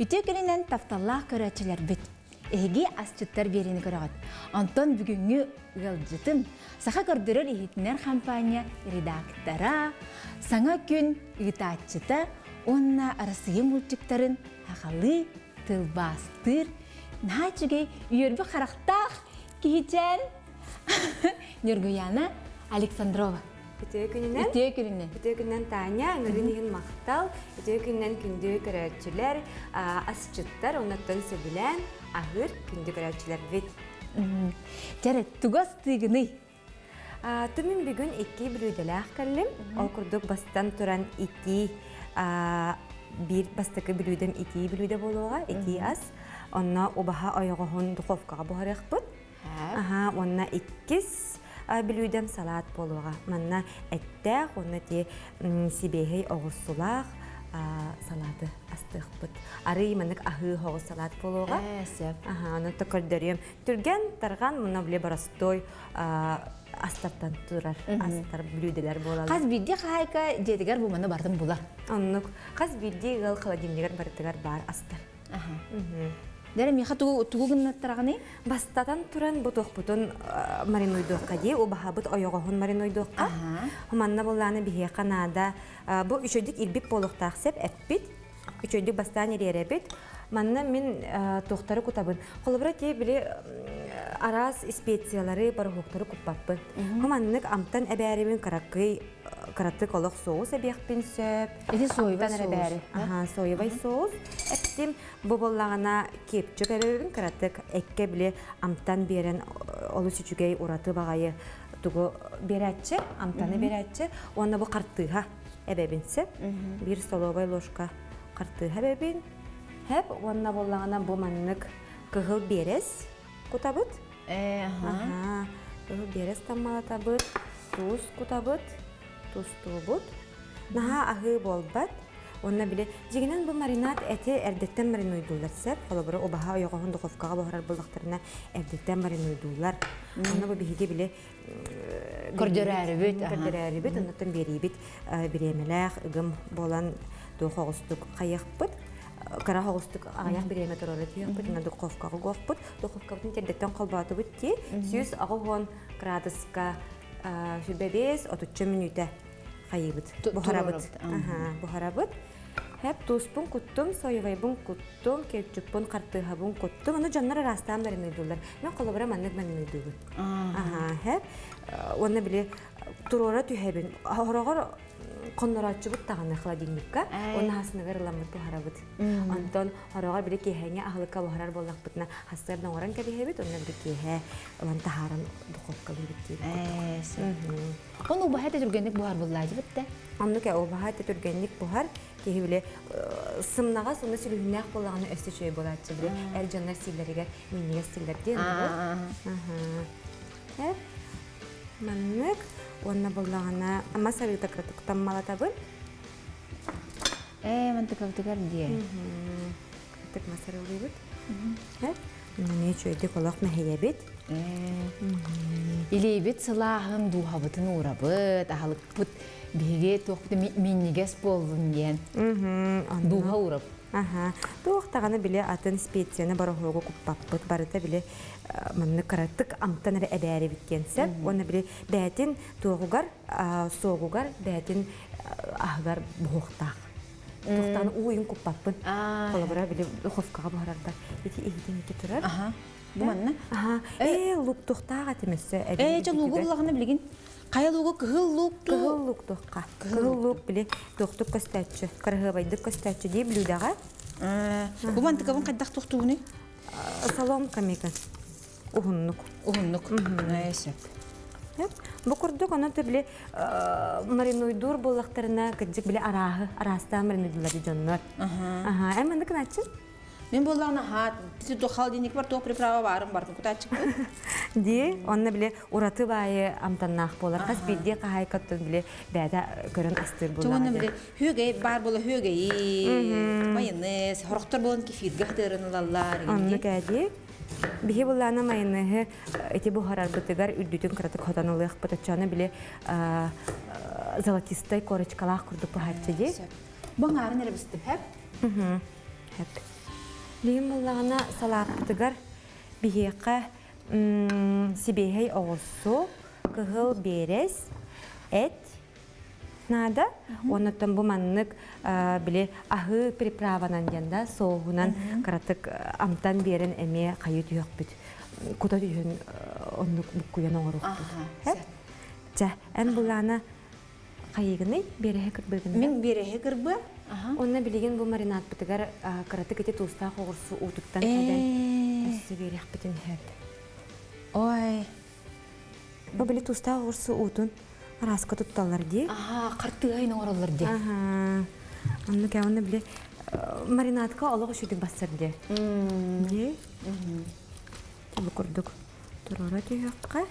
Ütөкүнен тафталлах көрәчеләр бит. Эге асчыттар берени көрәгәт. Антон бүгүнгү ылжытын саха көрдөрөр ихитнер компания редактора саңа күн ытаатчыта онна арасыгы мультиктарын хакалы тылбастыр начыгы үйөрбү характах кичен Нургуяна Александрова. Үтөкүнен Таня, ыңырынығын мақтал, үтөкүнен күнді көрәтчілер, асчыттар, онаттан сөбілен, ағыр күнді көрәтчілер бет. Жарет, тугас тыгыны? Түмін бүгін 2 білуделәқ кәлім, ол күрдік бастан тұран 2, бір бастықы білудем 2 білуде болуға, 2 ас. Онна обаға айығығын дұқовқаға бұғарық бұд. Онна 2 білудем салат болуға. Манна әттәқ, онна те сибейхей оғыз салаты астық бұд. Ары иманық ағы оғыз салат болуға. Оны түкірдерем. Түрген тарған мұна біле барастой астартан тұрар, астар білуделер болалар. Қаз білді қайқа жетігер бұманы бардың бұлар? Оннық. Қаз білді ғыл қыладимдегер бардығар бар астар. Дәрі меха туғығын аттырағаны? Бастатан тұран бұтық бұтын маринойдуққа де, о баға бұт ойоғығын маринойдуққа. Хуманна болағаны біге қанада. Бұл үшөйдік илбіп болуқтақ сәп әппет. Үшөйдік бастан ерері бет. Манна мен тоқтары күтабын. Қолыбыра те біле арас специялары бары хоқтары күппаппын. Хуманнық амтан әбәрібін каратты колық соус әбеқпен сөп. Эти соевый соус. Соевый соус. Әптім бұбыллағына кепчік әбәрібін караттық әкке біле амтан берен олы сүчігей ұраты бағайы тұғы берәтші, амтаны берәтші. Оны бұл қарттыға әбәбін сөп. Bir столовый ложка қарттыға әбәбін. Хәп, онна боллағына бұманнық қығыл берес күтабыт. Қығыл берес таммалатабыт, туз күтабыт, туз туғыт. Наға ағы болбат. Онна біле, дегенен бұл маринат әте әрдеттен маринойдулар сәп. Қолы бұры обаға ойоғығын дұқовқаға бұғырар бұлдақтарына әрдеттен маринойдулар. Онна бұл бігі біле көрдері бүт. Оннаттан бері біт біремеләқ, үгім болан дұқоғыстық қайық бұт. Кара хоғыстық ағаяқ біреме тұрары түйек бұт, дұқовқаға ғоқ бұт. Дұқовқаға тердеттен қолбаты бұт те, сүйіз ағығын градусқа 25-30 минута қайы бұт. Бұхара бұт. Хәп туспун куттум, соевайбун куттум, кетчуппун қартығабун куттум. Оны жаннар арастан маринойдулар. Мен қолыбыра маннық маринойдулар. Хәп, оны біле тұрора түйәбін. Хорағыр қоннорачы бұт тағаны холодильникка. Оны хасынығыр ыламыт бұхара бұт. Антон хорағыр біле кейхәңе ағылыққа бұхарар болақ бұтына хастардан оран кәбе бит, оны біле кейхә ұлан тахаран дұқовқа бұрып дейді. Оны ұбағайта түргенлік бұхар бұллайды бітті? Оннық ұбағайта түргенлік бұхар кейі біле сымнаға соны сүлігінәқ болағаны өсті шөй болатшы біле. Әр жанлар силерігер, менеге силер дейін. Маннық онна болағына ама сарыта кратық таммалата бұл. Мантықавдығар де. Кратық масарылы бұд. Міне чөйді қолақ мәхейе бет. Илей бет сылағын дуға бұтын ұра бұд, ағалық бұд беге тоқты меннегес болдың ен. Дуға ұрап. Туақтағаны біле атын специяны бары хоғы күппап бұд. Барыта біле манны қараттық амтан әрі әбәрі біткенсіп. Оны біле бәтін тоғығар, соғығар, бәтін ағығар бұқтақ. Тоқтағаны ойын күппаппын. Қолабыра біле қофқаға бұғарардар. Еті егден еті тұрар. Бұманна? Лук тоқтаға темесі. Луғы бұлағына білген? Қая луғы кығыл луқ? Кығыл луқ тоққа. Кығыл луқ біле тоқтық көстәтші, қарығы байдық көстәтші дей білудаға. Бұман тұқабын қайдақ тоқтуғыны? Салом камекі. Ұғыннық. Ұғыннық. Әсіп. Бұл күрдік оны біле маринойдур болақтарына кәдік біле арасты маринойдулары жонлар. Әмінді кін айтшын? Мен болағына хат, бізді тоқал денек бар, тоқ приправа барым бар, күкіт атшықты. Де, оны біле ұраты байы амтаннақ болар. Қас бейде қағай көттін біле бәді көрін астыр болар. Оны біле хөгей бар болы хөгей, майонез, хорықтар болын кефир ғақтырын ұлалар. Оны кәде. Бихе болағына майонезі әте бұхарар бұтығар үрдітін қыратық хотанылық бұтатчаны біле золотистай корочкалақ күрдік бұхатшы де. Бұң арын әрі бұстып, әп? Әп. Лигин буллагана салаптыгар биһиэкка сибэһэй оҕоссу, кыһыл берес, эт, нада, онноттон бу маннык биле аһыы приправанан дьянда соогунан каратык амтан берен эме кайы түйөкпүт. Кута түйөн оннук буккуян оҥорукпут. Жа, эм буллана кайыгыны береһе кырбыгын. Мен береһе кырбы. Онна билеген бу маринад бытыгар каратык эти туустаа когурсу утуттан эден өссө берех битин хэт. Ой. Бу биле туустаа когурсу утун араска тутталар ди. Картыгайын оңоролор ди. Онна кәвенне биле маринадка олог үшүдүк бассар ди. Ди. Бу курдук. Турара түйөккө.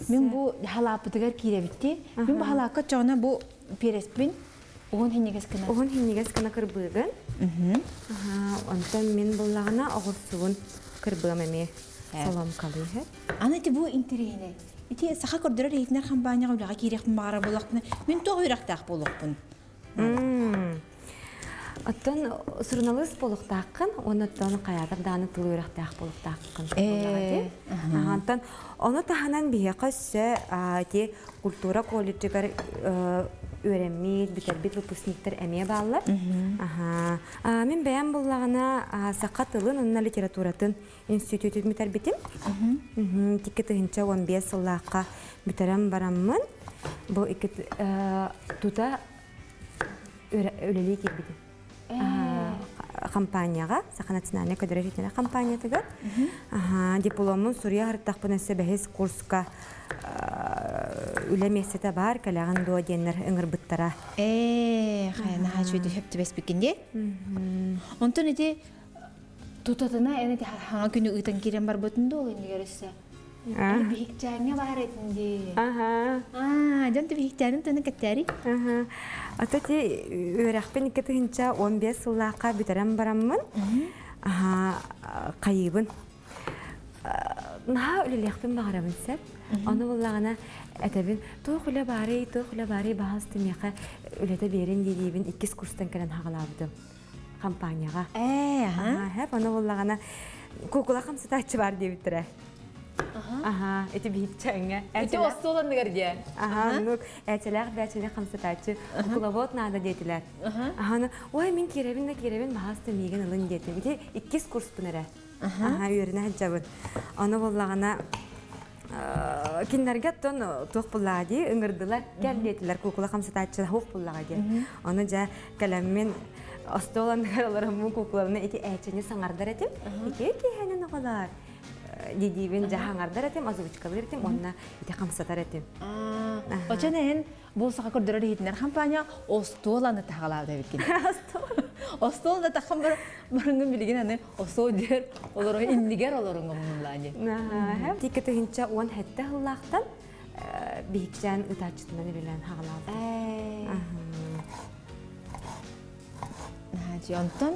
Мен бу халапытыгар киребитти. Мен бу халакка чоғына бу переспин. Оғын хенегес кына. Оғын хенегес кына кырбыгын. Онтан мен буллагына оғырсуын кырбыгам эме соломкалы. Аны ти бу интерене. Ити саха көрдөрөр эйтнер кампанияга улага кирекпин баара болоқпын. Мен тоғы үйрақтақ болоқпын. Оттан сурналыс болуктааккын, оноттон каядыр дааны тылы үйрактаак болуктааккын. Антан оны таханан бие көссө ти культура колледжигер үйренмейт, битербит выпускниктер эме баалар. Мен бәян буллагына сака тылын, онна литературатын институтын битербитим. Тикки тыгынча 15 сыллаакка битерем бараммын. Бу икки тута өлелей кирбитим. Компанияга, Саха национальный кадрежительная компания тыгат. Дипломын Сурия харыттақпын өсі бәхес курска үлемесеті бар, кәләғын дуа денер үңір бұттара. Қайына хачуйды хөпті бәспекенде. Онтын еті тұтатына әне хаңа күні ұйтан керен бар бұтынды ол енді көрісі. Бейікчәңе бар етінде. Жонты бейікчәңін тұны кәттәрі? Ата те өрәқпен 15 сыллаққа бітерем бараммын. Қайыбын. Наға өлелеқпен бағарамын сәп. Оны болағына әтәбін тоқ үлі бары бағыз түмеқі өлеті берін дейбін 2 курстан кәрін хағалабыдым компанияға. Оны болағына көкіла қамсытачы бар дейбіттірі. Эти бейікчәңе. Эти осты оланды көрде? Әтеләқ бәтелі қамсытачы. Құлавот нада дейтілер. Ой, мен керебін бағасты меген ұлын дейтім. Эти 2 курс бұныры. Үйеріне әджабын. Оны болағына киндерге тон тоқ бұлаға дей, үңірділер, кәл дейтілер. Құлавот қамсытачы хоқ бұлаға дей. Оны жа кәлеммен осты оланды қараларымын құлавына эти әчіне саңардар әтім. Эти әнін оғалар. Дидибин жахаңардар этим, озвучкалар этим, онна ите камсатар этим. Очан эн болсака көрдөрөр хитнер компания Остоланы тагалап да биткен. Остолда такам барыңгы билген аны Остодер олор индигер олорунга мунлаани. Тикете хинча он хетте хыллактан бийикчан ытачытынан билен хагалап. Жонтон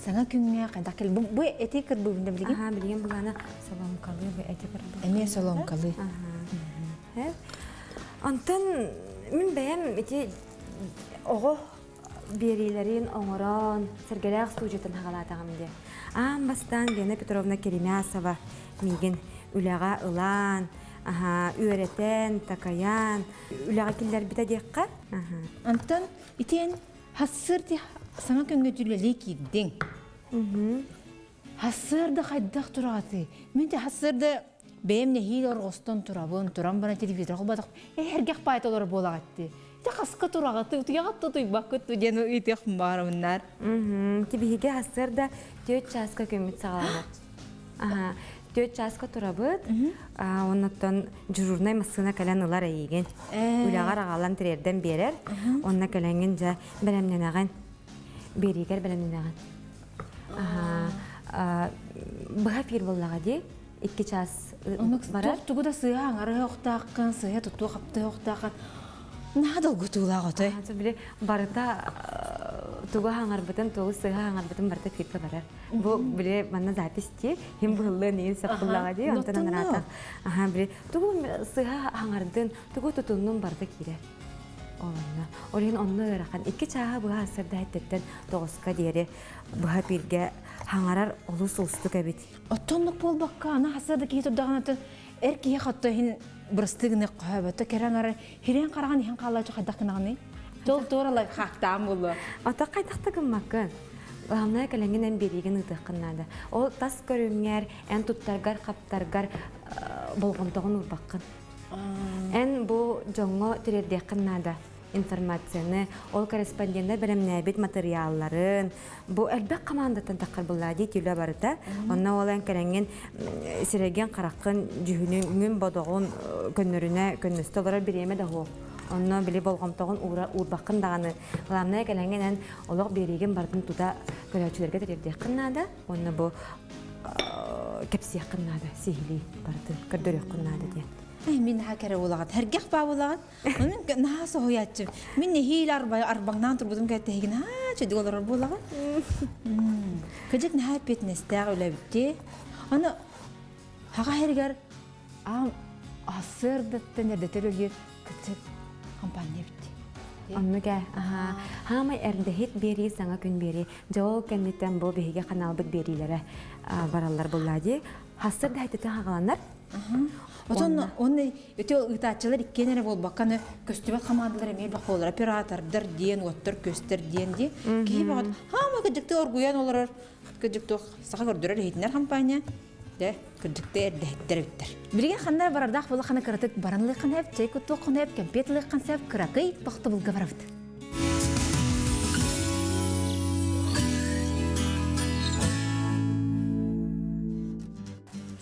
саңа күнгө кайда кел бу эти кырбыгында билген? Билген булана соломкалы бу эти кырбыгында. Эме соломкалы. Антон мен бәем эти ого берилерин оңорон сергелек студиятын хагалатагам ди. Бастан Лена Петровна Керемясова миген үлага ылан, үйрәтен, такаян, үлага киллер бите декка. Антон итен хассырды саңа күнгө түлелей киддин. Хассырды хайдақ тұраты. Мен де хассырды бәйімне хейл орғыстан тұрам бана телевизор қолбадық. Әргек байт олар болағатты. Те қасқа тұрағатты, ұтығағатты тұйбақытты дені үйтек барымындар. Тебеге хассырды 4 часқа көмет сағаланы. 4 часқа тұрабыд, оннаттан жүрурнай масына кәлән ұлар әйеген. Үлағар ағалан тірерден берер, онна кәләнген жа бәлемнен аған. Берегер бәлемнен аған. Бұға фир боллаға де, 2 час барар. Тұғы да сыға аңары оқтаққан, сыға тұту қапты оқтаққан. Надал күтулаға той? Барыта тұғы аңар бұтын, тұғы сыға аңар бұтын барыта фирка барар. Бұл біле манна запис те, хем бұғылы нейін сақпыллаға де, онтан анарата. Тұғы сыға аңардың, тұғы тұтынның барыта кире. Олна. Олен онны ырахан. Икки чаға бұға асырда әттеттен тоғысқа дері бұға бірге хаңарар олыс ұлыстық әбет. Оттонлық болбаққа, ана хасырды кей тұрдаған атын әркеге қатты хин бұрыстығыны қойбатты керен ары хирен қараған ехен қалай қайдақынағыны. Тол торалай қақтам болу. Ата қайдақтығым мақын. Ғамнай кәләңген ән береген ұтыққыннады. Ол тас көріңер, ән тұттарғар, қаптарғар болғымтығын ұрбаққын. Ән бұл жоңғы түрердеққыннады информацияны, ол корреспонденттер бәрімнәбет материалларын, бұл әлбәк командатын таққар бұлады түлі барыта. Онна ол ән кәләңген сіреген қараққын жүхінің бодоғын көннеріне көнністі олар береме де ол. Онна біле болғымтығын ұрбаққын дағаны. Ғамнай кәләңген ән олық береген бардың тұта көрәчілерге түрердеққынады. Онна бұл кәпсияққынады, сейілі бардың көрдөрекқынады де. Мен хакәрі олағат, әргеқ ба олағат. Оның нағасы хоятчым. Мен хейл арбаңнан тұрбудым кәттігін, чөді олар болағат. Көжек нәхәп бетінестіғі өлі бітті. Оны хаға әргер асырдыттын әрдетер өлі күтсік компания бітті. Онны кә, хамай әрдәхет бері, саңа күн бері. Жауыл кәннеттен бұл бейге қанал бұд берилері баралар бұллади. Хасырды әйтеті хағаланар. Оны өте ұйтатчылар иккенері бол баққаны көстібет қамандылар емел бақ олар. Оператордар ден, оттыр, көстір ден де. Кей бағады, хама көджікті оргуян олар. Көджікті сақа көрдірер ейтінер компания. Де, көджікті әрдәйттер өттір. Білген қандар барардақ болы қаны кіратық баранлы қанайып, чай күтті қанайып, кәмпетлі қансайып, кірақый бақты бұлға баравды.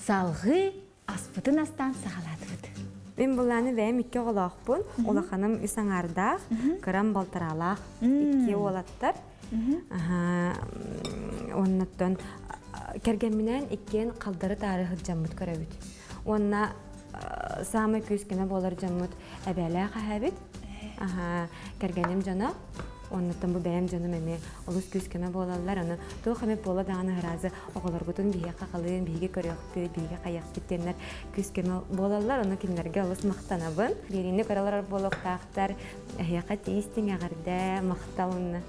Салғы аспытын астан сағалады бұд. Мен бұланы бәйім икке олақ бұн. Олақаным үсаңардақ, қырам балтыралақ, икке олаттар. Оннаттан кәргенменен иккен қалдары тарихы жаммыт көрәбіт. Онна самы көскені болар жаммыт әбәлі қағабіт. Кәргенем жана. Оннаттан бұл бәйім жаным әме олыс көскені болалар. Оны тоқ әмеп бола дағаны ғыразы оғылар бұтын бейге қақалын, бейге көріқпі, бейге қаяқ кеттенлер көскені болалар. Оны кемдерге олыс мақтанабын. Берені көралар болуқтақтар, әйеқа тейістің әғарда мақталынны.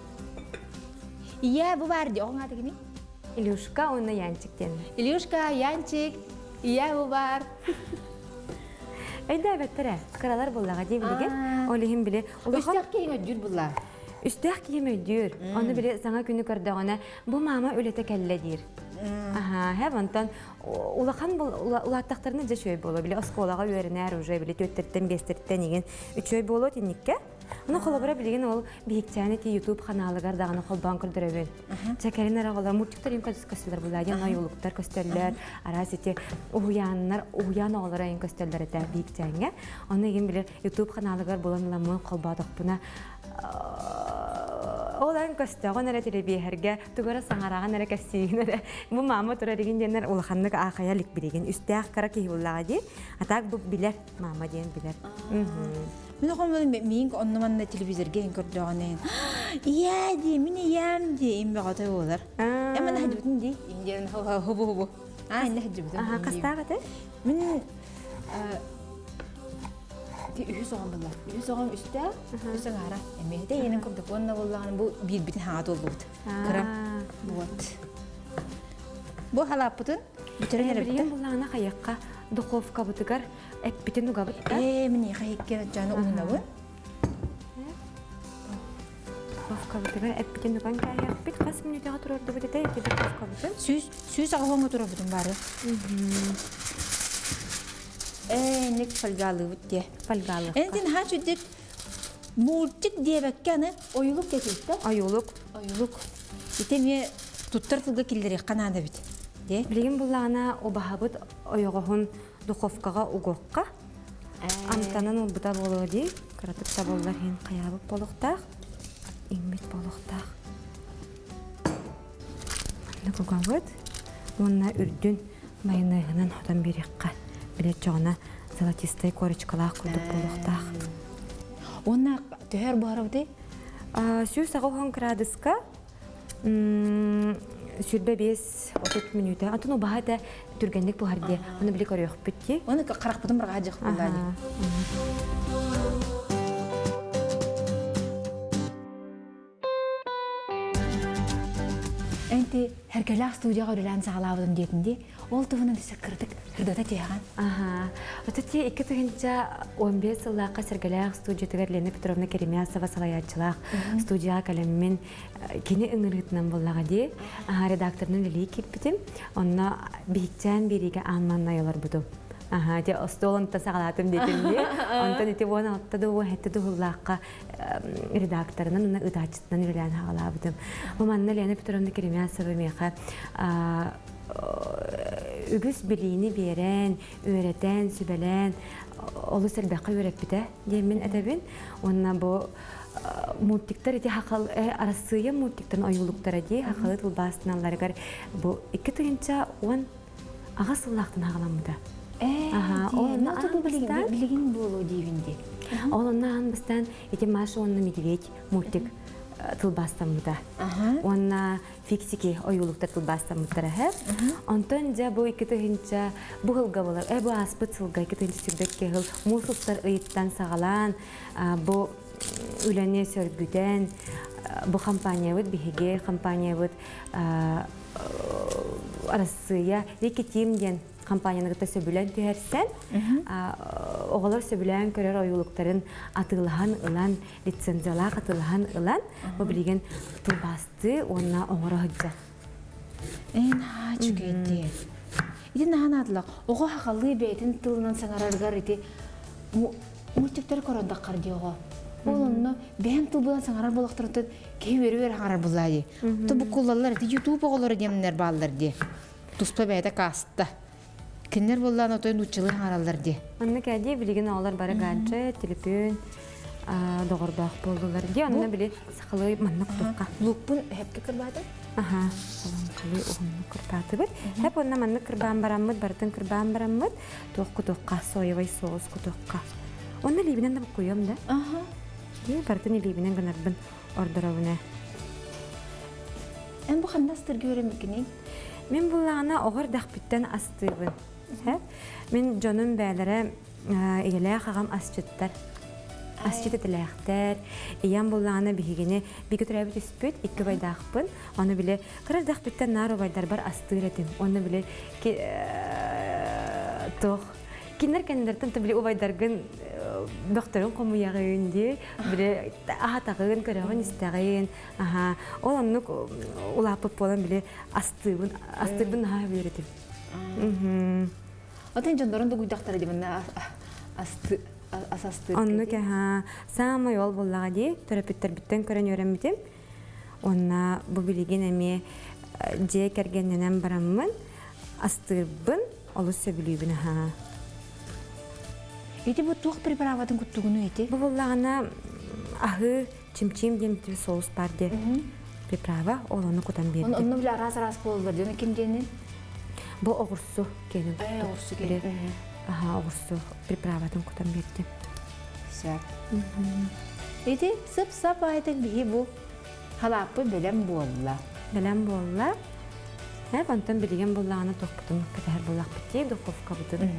Ия, бұл барды, оғын аты кені? Илюшка, оны Янчик дені. Илюшка, Янчик, ия, бұл бар. Әйді әбәттірі, қаралар болаға дей білген. Олығын біле. Өстәк кейін өдір бұлар. Üstəq kiyim ödür. Onu bile sana günü gördüğüne bu mama ölete kelledir. Hep ondan ulaqan ulattıqlarını da şöyle bolu bile oskolağa öğrenər уже bile 4-dən 5-dən igen 3 öy bolu tinnikə. Onu kolabora bilген ol bihikçəni ki YouTube kanalı qardağını qolban kırdırıbın. Çəkərin araqalar murtiklər imkasız köstələr bulaydı. Yoluklar köstələr, arasiti uyan oğlara en köstələr etə bihikçəngə. Onu igen bile YouTube kanalı qar bulanılamı qolbadıq buna. Olan köstəğə nərə telebiyərgə, tuğara sağarağın nərə kəstiyinə. Bu mama turarigin denər ulaqanlıq ağaya lik bilgin. Üstəq qara kihulağa deyir. Ataq bu bilər, mama deyin bilər. Мен оғылмадым, мен онныманна телевизорге ең көрдіғанайын. Ия де, мен иям де, ең бәғатай олар. Әмін әді бүтін де, ең хубу-хубу. Әнді әді бүтін. Қастағы де? Мен үйіз оған бұлар. Үйіз оған үсті, үсті ғара. Әмейді енің көрдік, онына болағаны бұл бір бүтін хағат ол бұд. Қырам. Бұл халап бүтін, бүтірін әрі бүтін. Бұлағына қаяққа духовка бұтығар әк бүтін ұға бұтта? Міне қайықкен жаны ұлына бұн. Духовка бұтығар әк бүтін ұған қаяқ бүт. Қас минутыға тұрарды бұтыда әкі духовка бұтын? Сүйіз ағылғанға тұра бұтын бары. Нек фальгалы бұтте. Фальгалы. Әнтен ха жүдік мультик дебәккені ойылық кетейді? Ойылық. Ойылық. Етеме тұттар тұлға келдері қанады біт. Білген бұлағына обаға бұт ойығығын духовкаға ұғыққа. Антанын ұлбыта болуы дей. Қыратықта болылар ең қаябып болуқтақ. Еңбет болуқтақ. Мұны құға бұт. Онына үрдін майынайғынан одан берекқа. Білет жоғына золотистай корочкалақ күлдік болуқтақ. Онына төхер бары бұды? Сүйіз ағылған градусқа сүрбе 5-30 минута. Антон о баға да түргенлік бұғар де. Оны білік өріқ бүтті. Оны қарақ бұдым бұрға жық бұлады. Энти herkelak студияга үлән сагалабыдым детинде. Ол тугунан десе кырдык, кырдыта тияган. Ага. Вот эти iki тыгынча 15 сыллакка Сергеляк студиятыгар Лена Петровна Керемясова салаячылак студия калеммен кини ыңырытынан боллага ди. Редакторнун лили киппитим. Онна бихчан бириге анманнайылар будум. Ага, те остолон тасагалатым детинде. Онтон ити вона оттады о хетти хуллакка редакторунан уна ыдачытынан үлән хагалабыдым. Маманна Лена Петровна Керемясова меха үгүс билини берен, өретен, сүбелен, олу сәрбәққа өреппіті деймін әтәбін. Онна бұл мультиктар еті хақал, арасыйы мультиктарын ойылықтар әде, хақалы тұлбасыналарығар бұл 2 түйінча он аға сыллақтың хағаламыда. Білігін болу дейбінде. Олонна анбыстан еті Маша онна медведь мультик тылбастамыда. Онна фиксики ойулуктар тылбастамыдара хәп. Онтон жа бу 2 тыгынча бу хылга болар. Бу аспыт сылга 2 тыгынча сирбекке хыл мусуттар ыйыттан сагалан, бу үләне сөргүдән, бу компания бит биһиге компания бит арасыя рекетим ден компанияны гыта сөбүлән түһәрсән, оғалар сөбүлән көрөр ойулуктарын атылған ылан, лицензиялар атылған ылан, бу билген тулбасты онна оңора хыджа. Чүгейді. Иден нахан адылақ, оға хақалы бәйтін тылынан саңарарғар еті мультиктер көріндақ қарды оға. Ол онны бәйін тыл бұдан саңарар болақтырын кей өрі хаңарар бұлады. Бұ қолалар еті YouTube оғалары демінер балдар де. Туспа бәйті қасытта. Кеннер боллан отойын учылы хаңаралар де. Онны кәде білген олар бары гаджет, телефон, доғырдақ болдылар де. Онны біле сақылы маннық тұққа. Лукпын әпке кірбады? Салам қалы оғынны кірбаты бұд. Әп онна маннық кірбан барамыд, бартын кірбан барамыд. Тоқ-құтоққа, соевай соғыз құтоққа. Онны лебінен де бұқ қойым да. Бартын лебінен ғынарбын ордырауына. Ән бұ қандастыр көрем бікінен? Мен бұлағына оғыр дақпіттен астығын. Мен жонun бәлері еләй қағам асчыттар. Асчыт етіләқтер. Иян бұлағына бігігіне бігі тұрабыт үспіт, 2 байдақпын. Оны біле, қырар дақпіттен нар байдар бар астығыр етім. Оны біле, тоқ. Кинер кәндерден біле ұбайдарғын бөқтөрүн комуягын де, біле ағатағын, көріғын істағын. Ол оннық ұлапып болан біле астығын ға беретім. Отын жондарын да құйдақтар едім, асастыр. Оннық сама yol боллаға де, терапевттер біттен көрін өремітім. Онна бұл білеген әме же кәргенненен барамын, астығын олы сөбілейбін. Эти вот тух приправатын күттүгүнү эти. Бұл боллағына ағы чим-чим демтіл соус бар де. Приправа, ол оны құтан берді. Оны біле арас-арас болылыр дені кем дені? Бұл оғырсу кенім. Оғырсу кенім. Оғырсу приправатын құтан берді. Сәп. Эти сып-сап айтық бігі бұл халапы білем болла. Білем болла. Онтан білген боллағына тоқ бұтын кәтәр боллақ бітті, дұқовқа бұтын.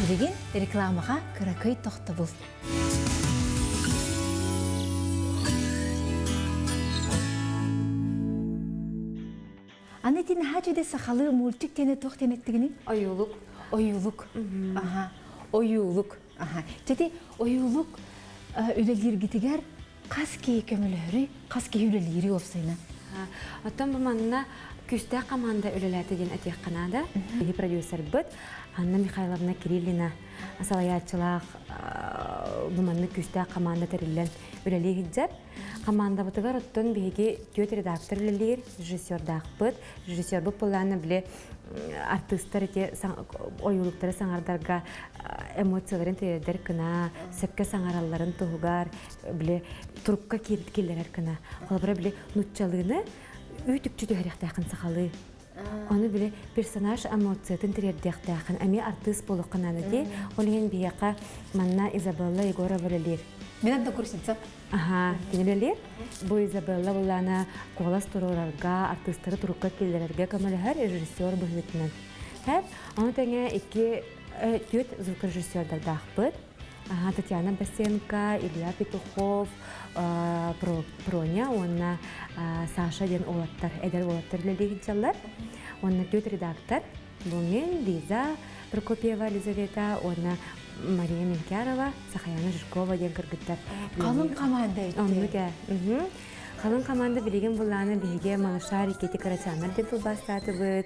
Деген рекламаға көрәкөй тоқты бұл. Анетин хачыды сақалы мультик тені тоқ тенеттігіне? Ойулық. Ойулық. Ойулық. Жәте ойулық үлелер кетігер қас кей көмілері, қас кей үлелері опсайна. Оттан бұл манына күсті қаманда үлеләті ден әтек қанада. Продюсер бұд. Анна Михайловна Кириллина асалаячылақ бұманны күсті қаманда тәрілен үлелі хиджар. Қаманда бұтығар ұттын бейге төт редактор үлелер, режиссер дақпыд. Режиссер бұл боланы біле артыстар ете ойылықтары саңардарға эмоцияларын тәрелдер кіна, сөпке саңараларын тұғығар, біле тұрыққа келдер кіна. Қолабыра біле нұтчалығыны үйтік-чүті әріқтақын сақалы. Оны біле персонаж эмоциятын тәрелдіқтақын, әме артыст болуқын аныде, олеген бейеқа манна Изабелла Егорова лелер. Мен әнді көрсетсі? Тенелелер. Бұл Изабелла болана қолас тұруларға, артыстары тұрыққа келдерерге көмілі әр режиссер бұғытынан. Оны тәңе екі Түйет звукорежиссердар дахпыт. Татьяна Басенко, Илья Петухов, Проня, онна Саша ден олаттар, эдер олаттар лелеген жаллар. Онна түйет редактор, Бумин, Лиза Прокопьева, Лизавета, онна Мария Менкярова, Сахаяна Жиркова ден кыргыттар. Қалың команда өтті. Қалың команда білеген бұланы біге малышар икеті карачанар ден тұлбастаты бұд,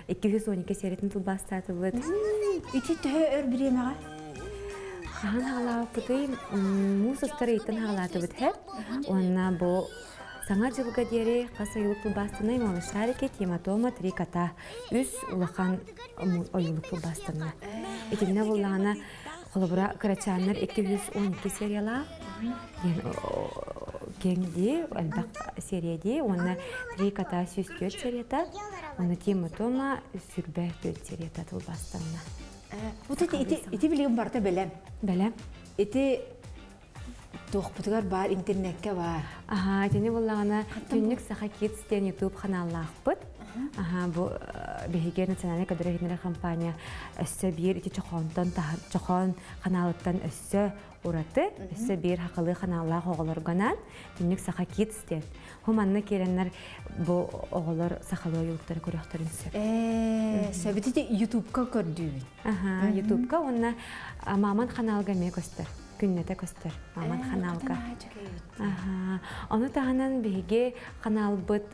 212 серетін тұлбастаты бұд. Үті түхі өр біремеға? Хан хағалау бұды мұсыстары етін хағалаты бұд хәп. Онна бұл саңар жылға дері қаса юлық тұлбастыны малышар икет ематома 3 ката үз улахан ойылық тұлбастыны. Етіміне бұлағына қолыбыра карачанар 212 сериялар. Кеңді, әлбәқ серияде, оны 3 ката сүз 4 серията, оны тема тома сүрбәк 4 серията тұлбастығына. Ити білген барда бәлем? Бәлем. Ити тоқпытығар бар, интернетке бар. Әтені болағына түннік сақа кетістен YouTube қаналлақ бұд. Бұл бәйге национальный кадрогенерал компания өссі бір ити чохон қаналыттан өссі ураты, өссі бір хақылы қаналлақ оғылырғанан түннік сақа кетістен. Хуманны керенлер бұл оғылыр сақалы ойылықтары көріқтарын сөп. Сөбіті де YouTube-ка көрдүйін? YouTube-ка онына маман қаналға ме көстір. Күннеті көстір, маман қаналға. Оны тағынан бәйге қанал бұд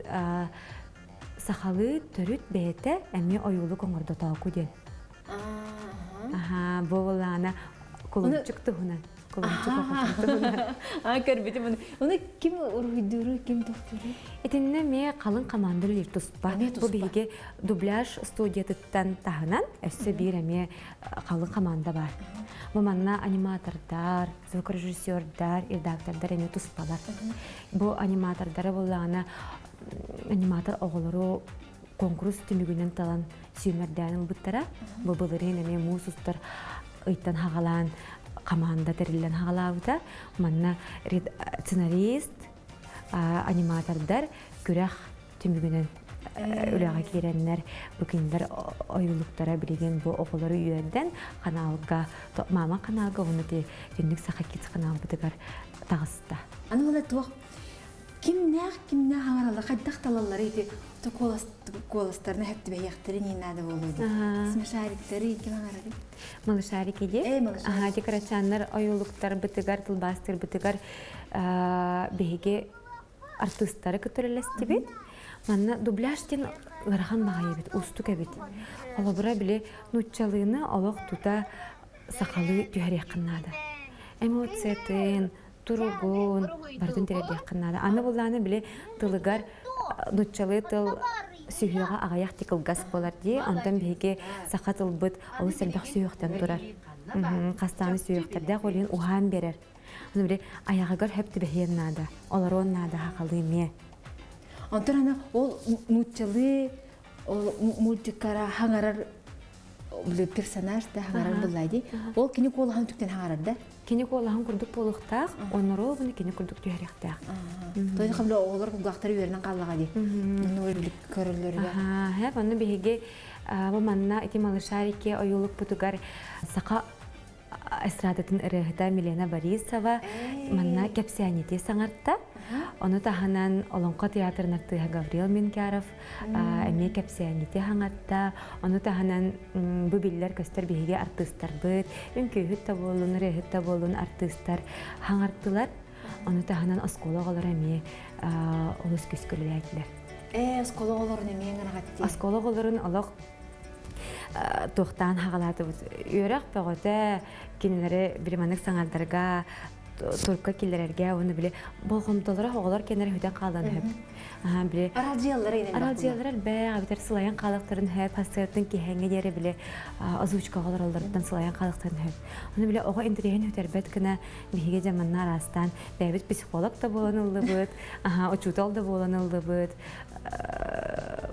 сақалы түріт бәйті әме ойылы қоңырды тауқу ден. Бұл олағына құлынчық тұғынан. Көрбеті мұны. Оны кем ұрғыдыры, кем тұқтыры? Етініне ме қалың қамандыры ер тұспа. Бұл бейге дубляж студиятыттан тағынан өссі бір әме қалың қаманда бар. Бұл манна аниматордар, звукорежиссердар, редактордар әме тұспалар. Бұл аниматордары болағына аниматор оғылыру конкурс түмігінен талан сүймердәнің бұттара. Бұл бұлырын әме мұсыстар ұйттан хағалан команда тәрілін хағалауыда. Манна сценарист, аниматордар күрәқ түмігінен үліға керенлер бүкіндер ойылықтара білеген бұл оғылары үйерден қаналға, мама қаналға оны түннік сақа кетс қанал бұдығар тағысыда. Аны олай туақ кимнәк аңаралар, қайдақ талалары еті коластарына әпті бәйяқтары нейнады болуды. Смешариктері кем аңарады? Малышарик еде? Декорациянлар ойылықтар бұтығар, тұлбастыр бұтығар бәйге артыстары көтірілесті бет. Манна дубляжтен ғарған бағайы бет, ұстық әбет. Олабыра біле нұтчалығыны олық тұта сақалы түйәрек қыннады. Эмоциятын, тұрғын, бардың теребек қыннады. Аны болағаны біле тылығар нұтчалы тыл сүйіға ағаяқ текілгас болар де, ондан бейге сақа тыл бұд олы сәлбәқ сүйіқтен тұрар. Қастағаны сүйіқтерді қолын ұған берер. Оны біле аяғығар хөпті бәйен нады, олар он нады хақалы ме. Онтан ана ол нұтчалы мультикара хаңарар персонаж да хаңарар бұлайды. Ол кені қолыған түктен хаңарар да? Кені қолыған күрдік болуқтақ, оныры бұны кені күрдік түйеректақ. Тойын қамлы оғылар құлғақтары өрінен қалыға де? Оны өлілік көрілерге? Хәп, оны бейге бұл манна әті малышарике ойылық бұтығар сақа эстрадатын ырыгыта Милена Борисова манна кепсианете саңартта. Оны таханан Олонко театрын артыға Гаврил Менкяров әме кепсианете хаңартта. Оны таханан бүбілер көстер бейге артыстар бұд. Үнкөйхіт та болын, рыгыт та болын артыстар хаңарттылар. Оны таханан оскологалар әме олыс көскөлі әйтілер. Оскологаларын әме еңін ағатты? Оскологаларын олық тоқтан хағалаты бұд. Үйрақ бәғоты кенелері біліманық саңардарға, турка келерерге, оны біле болғымдылары оғылар кенері хүден қалдан хөп. Аралжиялары бәғ, бітер сылайын қалықтарын хөп, пастырдың кейхәңе дері біле озвучка оғылар олардан сылайын қалықтарын хөп. Оны біле оға интереген өтер бәт күні бейге жаманна арастан бәбіт психолог да болан ұлды бұд, очутал да болан ұлды бұд.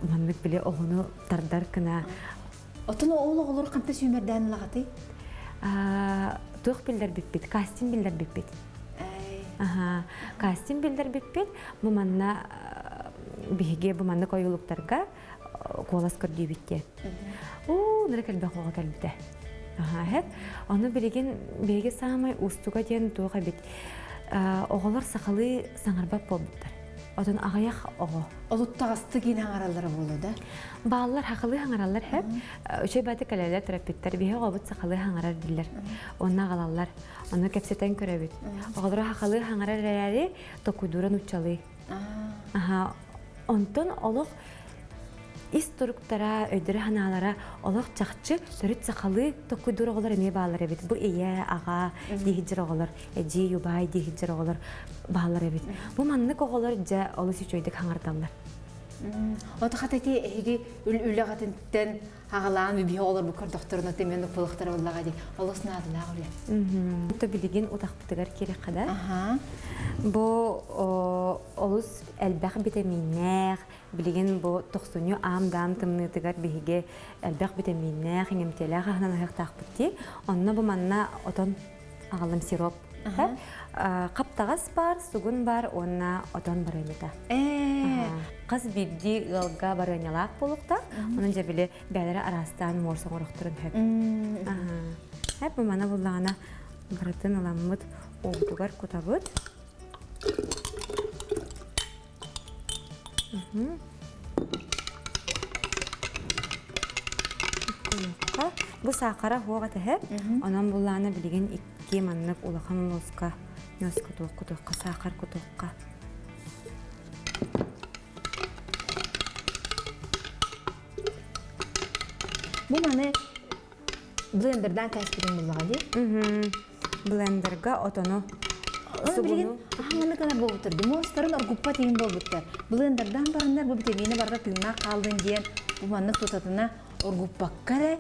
Маннық біле оғыны тардар күні. Отын оғылы оғылыр қанты сүймердән лағаты? Тух билдер биппит, кастинг билдер биппит. Кастинг билдер биппит, буманна биге буманна койулуктарга колас көрдүй битте. Нәре кәлбе қоға кәлбіте. Ага, хет. Оны береге самай устуга ден туга бит. Оголор сахалы саңарбап болбуттар. Отон агаяк ого. Олуттагасты кин хаңаралары болу да. Баалар хакылы хаңаралар хеп. Өчөй баты калелер терапевттер бие гобут сахалы хаңарар диллер. Онна галалар. Оны кепсетен көрөбүт. Оголор хакылы хаңарар рәри токудуран учалы. Ага. Онтон олох исторуктара өйдөрө ханалара олох чакчы төрүт сахалы токудур оголор эме баалар эбит. Бу ие ага дигижер оголор, эжи юбай дигижер оголор баалар эбит. Бу маннык оголор жа олус үчөйдүк хаңардалар. Отахатати эги үлүлөгатен хагалаан бие олор бу көрдөхтөрүнө темен полуктар боллага ди. Олоснадыла гөле. То билигин утакпытыгар керек када. Аха. Бу олус элбэх витаминнер, билигин бу токсуню амдам тымнытыгар биге элбэх витаминнер, хиңемтелер ханан хактакпытти. Онна бу манна отон агалым сироп. Каптагас бар, сугун бар, онна отон барыймыта. Кыз бидди ылга барыйнялак болукта, онун жабиле бәлері арастан морсон орохтурун хөп. Хөп бу мана буллагана барытын ыламмыт олдугар кутабыт. Бу сакара хуага тэхеп, онон буллагана билигин икки маннык улахан лоска, нөска туокка, сакар кутуокка. Бу маны блендердан кайспирин буллага ди. Блендерга отону сугуну. Маны кана болуптар. Демостарын аргуппа тейин болуптар. Блендердан барандар бу витамини барга тыйна калдын диен. Бу маны тутатына аргуппаккаре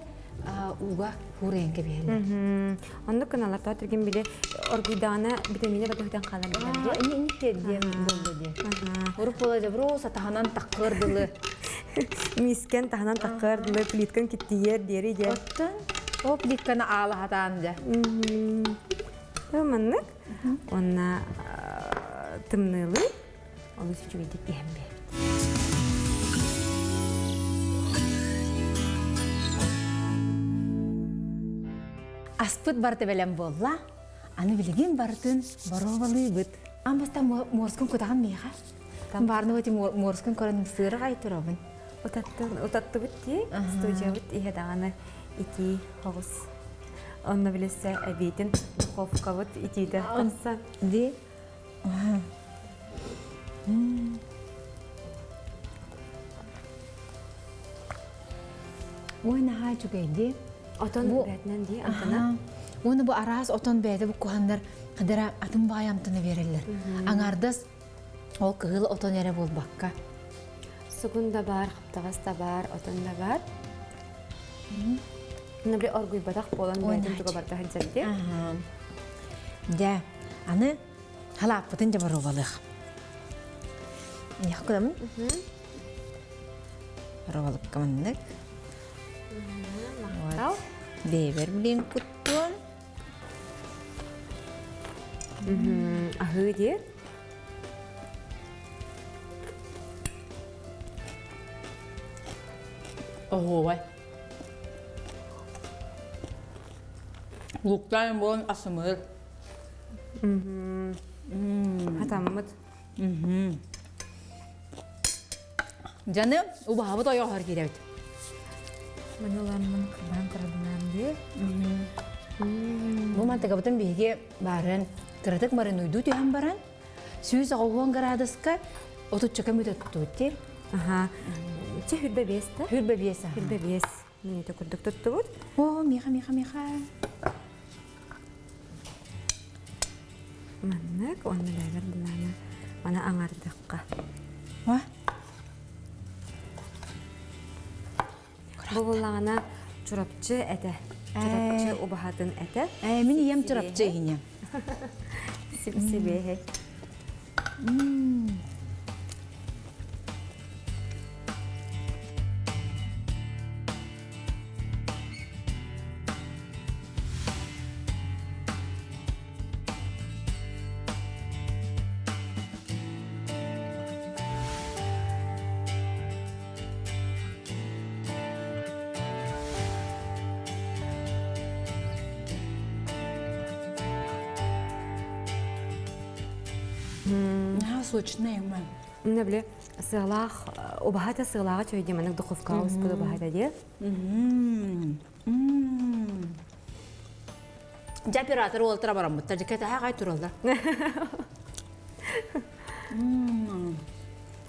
уга хуренке бели. Онда каналар татырген биле оргуйдана витамини батыктан калган ди. Эни диен болду ди. Уруп бола жабро сатаханан таккырдылы. Мискен таханан таккырдылы, плиткан киттиер дери де. Оттан о плитканы ала хатаанды. Маннык онна тымнылы олус үчүгөйдүк кембе. Аспыт барты белем болла, аны билеген бартын боровалы быт. Амбаста морскын кутаган меха. Барны бати морскын көрөнүн сыры кайтырабын. Утатты бытти, студия быт ihe даганы ити хогус. Онна билесе обедин духовка вот итиде калса. Ди. Ой, нахай чугайди. Отон бәтнен ди антына. Оны бу арас отон бәді бу кухандар кадара атын баямтыны берелер. Аңардас ол кыгыл отон эре болбакка. Сугунда бар, каптагас да бар, отон да бар. Набли оргуй батак болан бәтен туга барта хәнсәлде. Да, аны халап бутын жа боровалык. Яқыдамын? Боровалык камандык. Бейбер билен куттуан. Ахы де. Ого, бай. Луктайын болын асымыр. Хатаммыт. Жаны, убағабыт ойоғар керебет. Манулармын кырбан кырабынан де. Бұл мантығабытын бейге барын, кыратык марын үйду түйен баран, сүйіз ағуан градуска отут чөкем өтөтту өтте. Че хүрбе бес та? Хүрбе бес. Хүрбе бес. Мені то күрдік тұтты бұд? О, меха. Маннак, оны ләгір бұланы. Мана аңардыққа. Ва? Бұл бұлағына чұрапчы әті. Чұрапчы ұбағатын әті. Мен ем чұрапчы ене. Сіп-сібе. сочная, ма. Не біле, сığılaq, o bahata sığılağa çöydü mənik duxovka uspıdı bahata diye. Оператор олтыра барам бұттар, жекеті ағай тұралдар.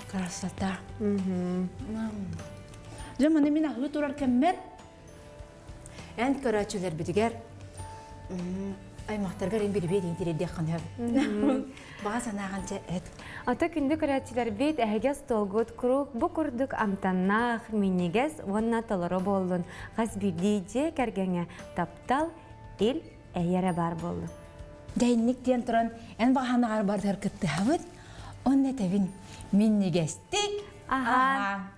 Красота. Жаманы мен ағы тұрар кәммер. Ән көрәтшілер бідігер. Аймақтарға рен білбе дейін тереді қаны. Баға санағанша әд. Ата күнді көрәтшілер бейт әгес толғыт құруқ бұ күрдік амтаннақ минегес онна толыры болдың. Қаз бүйдейде кәргенге таптал ел әйері бар болды. Дәйінліктен тұран ән бағанағар бардар күтті хавыд. Онна тәбін минегестік. Аха.